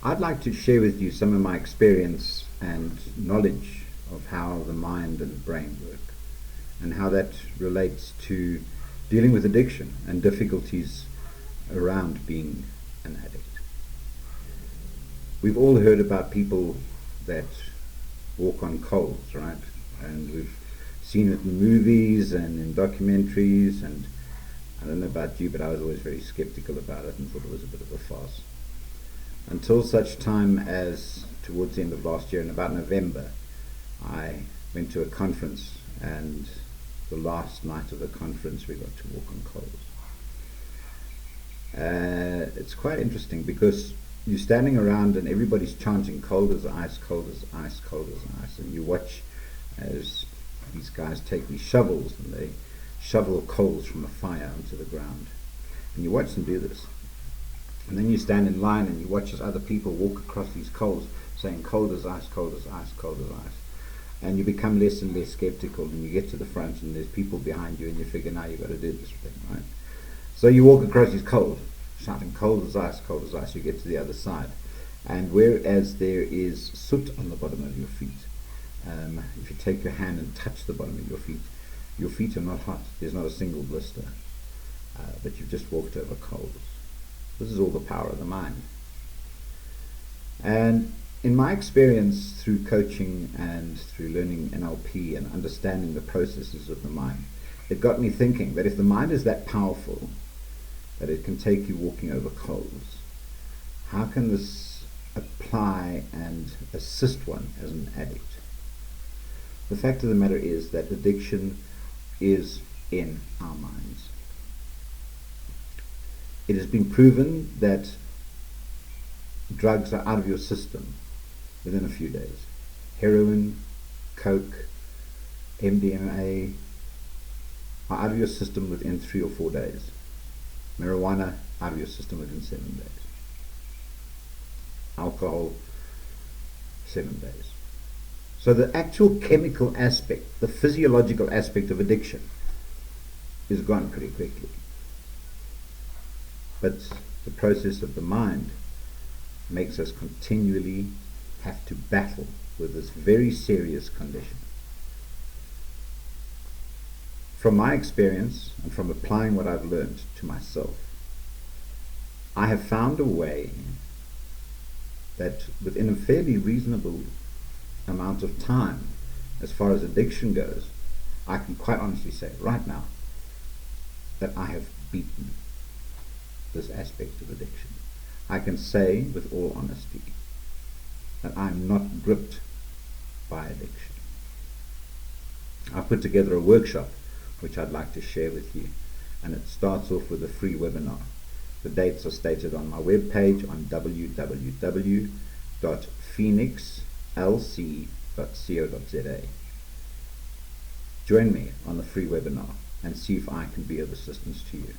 I'd like to share with you some of my experience and knowledge of how the mind and the brain work and how that relates to dealing with addiction and difficulties around being an addict. We've all heard about people that walk on coals, right? And we've seen it in movies and in documentaries, and I don't know about you, but I was always very skeptical about it and thought it was a bit of a farce. Until such time as towards the end of last year, in about November, I went to a conference, and the last night of the conference we got to walk on coals. It's quite interesting because you're standing around and everybody's chanting cold as ice, cold as ice, cold as ice, and you watch as these guys take these shovels and they shovel coals from a fire onto the ground, and you watch them do this. And then you stand in line and you watch as other people walk across these coals saying cold as ice, cold as ice, cold as ice. And you become less and less skeptical, and you get to the front and there's people behind you and you figure, now you've got to do this thing, right? So you walk across these cold, shouting cold as ice, cold as ice. You get to the other side, and whereas there is soot on the bottom of your feet, if you take your hand and touch the bottom of your feet are not hot. There's not a single blister, but you've just walked over coals. This is all the power of the mind. And in my experience through coaching and through learning NLP and understanding the processes of the mind, it got me thinking that if the mind is that powerful, that it can take you walking over coals, how can this apply and assist one as an addict? The fact of the matter is that addiction is in our minds. It has been proven that drugs are out of your system within a few days. Heroin, coke, MDMA are out of your system within 3 or 4 days. Marijuana, out of your system within 7 days. Alcohol, 7 days. So the actual chemical aspect, the physiological aspect of addiction is gone pretty quickly. But the process of the mind makes us continually have to battle with this very serious condition. From my experience and from applying what I've learned to myself, I have found a way that within a fairly reasonable amount of time, as far as addiction goes, I can quite honestly say right now that I have beaten this aspect of addiction. I can say with all honesty that I'm not gripped by addiction. I put together a workshop which I'd like to share with you, and it starts off with a free webinar. The dates are stated on my webpage on www.phoenixlc.co.za. Join me on the free webinar and see if I can be of assistance to you.